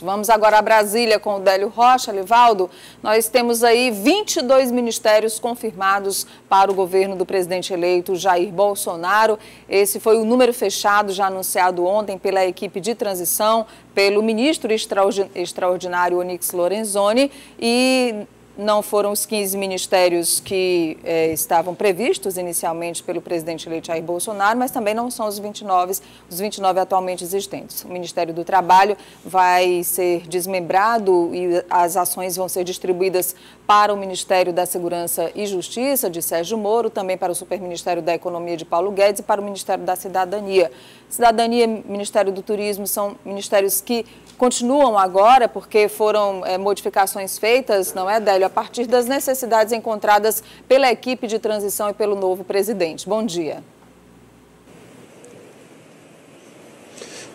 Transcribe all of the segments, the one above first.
Vamos agora a Brasília com o Délio Rocha. Livaldo, nós temos aí 22 ministérios confirmados para o governo do presidente eleito Jair Bolsonaro. Esse foi o número fechado, já anunciado ontem pela equipe de transição, pelo ministro extraordinário Onyx Lorenzoni, e não foram os 15 ministérios que estavam previstos inicialmente pelo presidente eleito Jair Bolsonaro, mas também não são os 29 atualmente existentes. O Ministério do Trabalho vai ser desmembrado e as ações vão ser distribuídas para o Ministério da Segurança e Justiça, de Sérgio Moro, também para o Superministério da Economia de Paulo Guedes e para o Ministério da Cidadania. Cidadania e Ministério do Turismo são ministérios que continuam agora, porque foram modificações feitas, não é, Délio, a partir das necessidades encontradas pela equipe de transição e pelo novo presidente. Bom dia.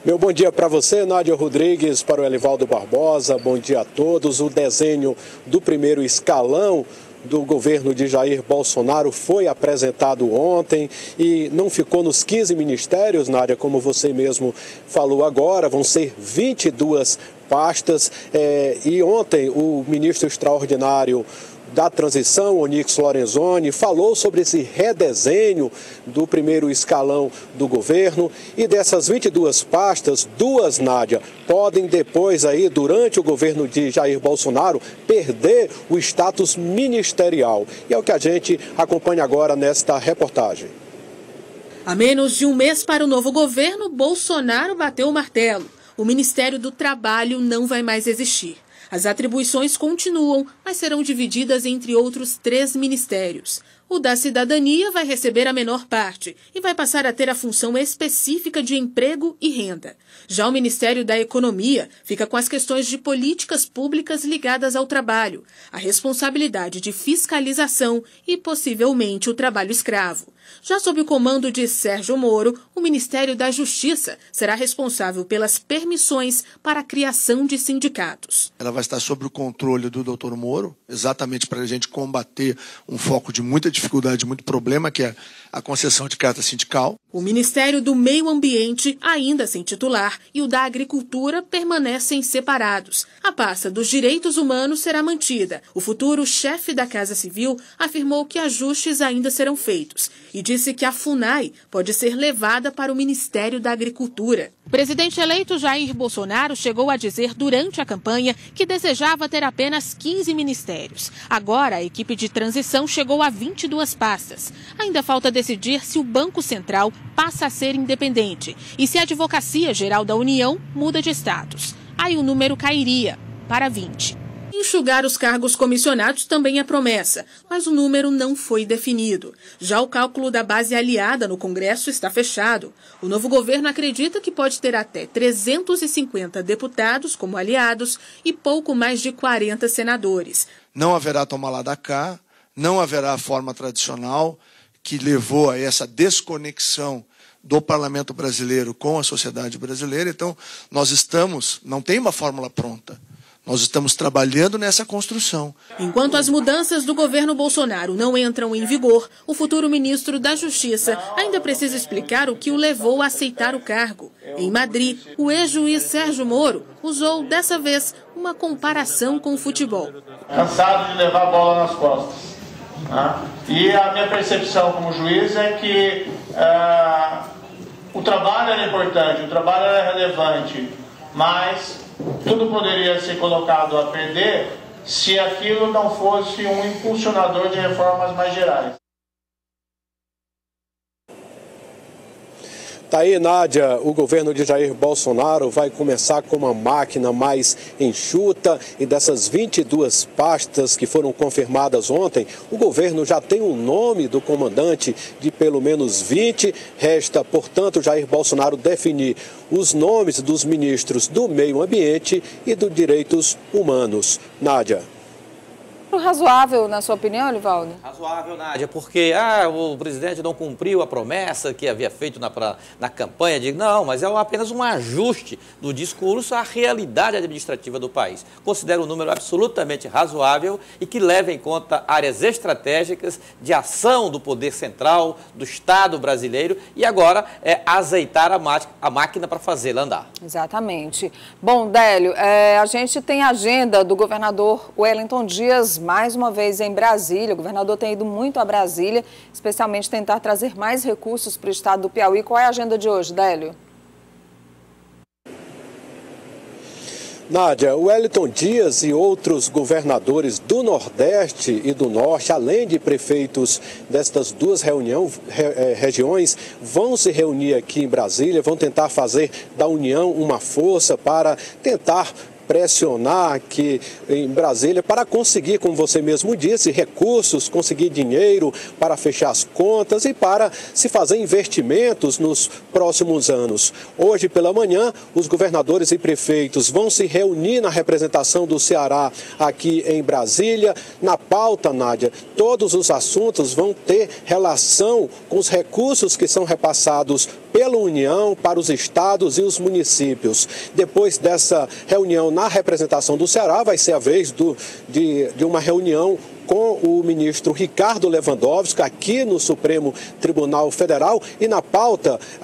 Meu bom dia para você, Nádia Rodrigues, para o Elivaldo Barbosa. Bom dia a todos. O desenho do primeiro escalão do governo de Jair Bolsonaro foi apresentado ontem e não ficou nos 15 ministérios, Nádia, como você mesmo falou agora, vão ser 22 pastas. E ontem o ministro extraordinário da transição, Onyx Lorenzoni, falou sobre esse redesenho do primeiro escalão do governo, e dessas 22 pastas, duas, Nádia, podem depois aí, durante o governo de Jair Bolsonaro, perder o status ministerial. E é o que a gente acompanha agora nesta reportagem. A menos de um mês para o novo governo, Bolsonaro bateu o martelo. O Ministério do Trabalho não vai mais existir. As atribuições continuam, mas serão divididas entre outros 3 ministérios. O da Cidadania vai receber a menor parte e vai passar a ter a função específica de emprego e renda. Já o Ministério da Economia fica com as questões de políticas públicas ligadas ao trabalho, a responsabilidade de fiscalização e, possivelmente, o trabalho escravo. Já sob o comando de Sérgio Moro, o Ministério da Justiça será responsável pelas permissões para a criação de sindicatos. Ela vai estar sob o controle do Dr. Moro, exatamente para a gente combater um foco de muita dificuldade, muito problema, que é a concessão de carta sindical. O Ministério do Meio Ambiente, ainda sem titular, e o da Agricultura permanecem separados. A pasta dos Direitos Humanos será mantida. O futuro chefe da Casa Civil afirmou que ajustes ainda serão feitos e disse que a FUNAI pode ser levada para o Ministério da Agricultura. O presidente eleito Jair Bolsonaro chegou a dizer durante a campanha que desejava ter apenas 15 ministérios. Agora, a equipe de transição chegou a 22 pastas. Ainda falta decidir se o Banco Central passa a ser independente e se a Advocacia Geral da União muda de status. Aí o número cairia para 20. Enxugar os cargos comissionados também é promessa, mas o número não foi definido. Já o cálculo da base aliada no Congresso está fechado. O novo governo acredita que pode ter até 350 deputados como aliados e pouco mais de 40 senadores. Não haverá toma lá da cá, não haverá a forma tradicional que levou a essa desconexão do parlamento brasileiro com a sociedade brasileira. Então, não tem uma fórmula pronta. Nós estamos trabalhando nessa construção. Enquanto as mudanças do governo Bolsonaro não entram em vigor, o futuro ministro da Justiça ainda precisa explicar o que o levou a aceitar o cargo. Em Madrid, o ex-juiz Sérgio Moro usou, dessa vez, uma comparação com o futebol. Cansado de levar a bola nas costas. E a minha percepção como juiz é que o trabalho era importante, o trabalho era relevante, mas tudo poderia ser colocado a perder se aquilo não fosse um impulsionador de reformas mais gerais. Tá aí, Nádia, o governo de Jair Bolsonaro vai começar com uma máquina mais enxuta, e dessas 22 pastas que foram confirmadas ontem, o governo já tem o nome do comandante de pelo menos 20. Resta, portanto, Jair Bolsonaro definir os nomes dos ministros do Meio Ambiente e dos Direitos Humanos. Nádia. tempo razoável, na sua opinião, Elivaldo? Razoável, Nádia, porque o presidente não cumpriu a promessa que havia feito na campanha. Não, mas é apenas um ajuste do discurso à realidade administrativa do país. Considero um número absolutamente razoável e que leva em conta áreas estratégicas de ação do poder central, do Estado brasileiro, e agora é azeitar a máquina para fazê-la andar. Exatamente. Bom, Délio, a gente tem a agenda do governador Wellington Dias, mais uma vez em Brasília. O governador tem ido muito a Brasília, especialmente tentar trazer mais recursos para o estado do Piauí. Qual é a agenda de hoje, Délio? Nádia, o Wellington Dias e outros governadores do Nordeste e do Norte, além de prefeitos destas duas regiões, vão se reunir aqui em Brasília, vão tentar fazer da união uma força para tentar pressionar aqui em Brasília para conseguir, como você mesmo disse, recursos, conseguir dinheiro para fechar as contas e para se fazer investimentos nos próximos anos. Hoje pela manhã, os governadores e prefeitos vão se reunir na representação do Ceará aqui em Brasília. Na pauta, Nádia, todos os assuntos vão ter relação com os recursos que são repassados pela União para os estados e os municípios. Depois dessa reunião na representação do Ceará, vai ser a vez de uma reunião com o ministro Ricardo Lewandowski aqui no Supremo Tribunal Federal, e a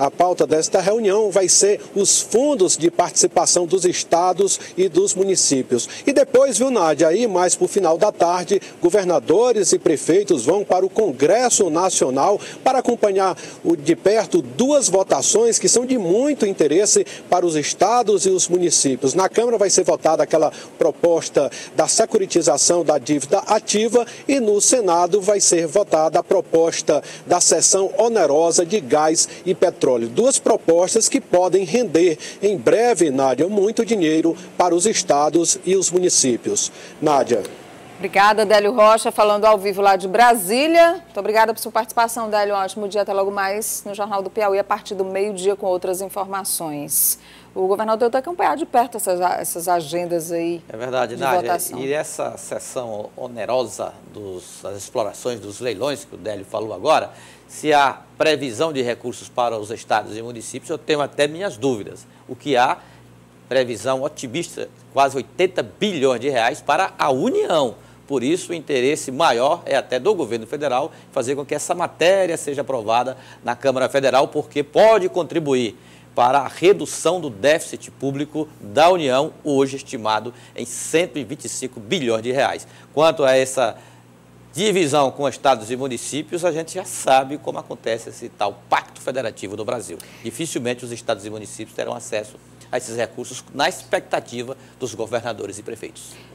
pauta desta reunião vai ser os fundos de participação dos estados e dos municípios. E depois, viu, Nádia, aí mais para o final da tarde, governadores e prefeitos vão para o Congresso Nacional para acompanhar de perto duas votações que são de muito interesse para os estados e os municípios. Na Câmara vai ser votada aquela proposta da securitização da dívida ativa, e no Senado vai ser votada a proposta da cessão onerosa de gás e petróleo. Duas propostas que podem render em breve, Nádia, muito dinheiro para os estados e os municípios. Nádia. Obrigada, Délio Rocha, falando ao vivo lá de Brasília. Muito obrigada por sua participação, Délio. Um ótimo dia, até logo mais no Jornal do Piauí, a partir do meio-dia, com outras informações. O governador tem que acompanhar de perto essas agendas aí. É verdade, de Nádia. votação. E essa sessão onerosa das explorações dos leilões, que o Délio falou agora, se há previsão de recursos para os estados e municípios, eu tenho até minhas dúvidas. O que há, previsão otimista, quase 80 bilhões de reais para a União. Por isso, o interesse maior é até do governo federal fazer com que essa matéria seja aprovada na Câmara Federal, porque pode contribuir para a redução do déficit público da União, hoje estimado em 125 bilhões de reais. Quanto a essa divisão com estados e municípios, a gente já sabe como acontece esse tal pacto federativo do Brasil. Dificilmente os estados e municípios terão acesso a esses recursos na expectativa dos governadores e prefeitos.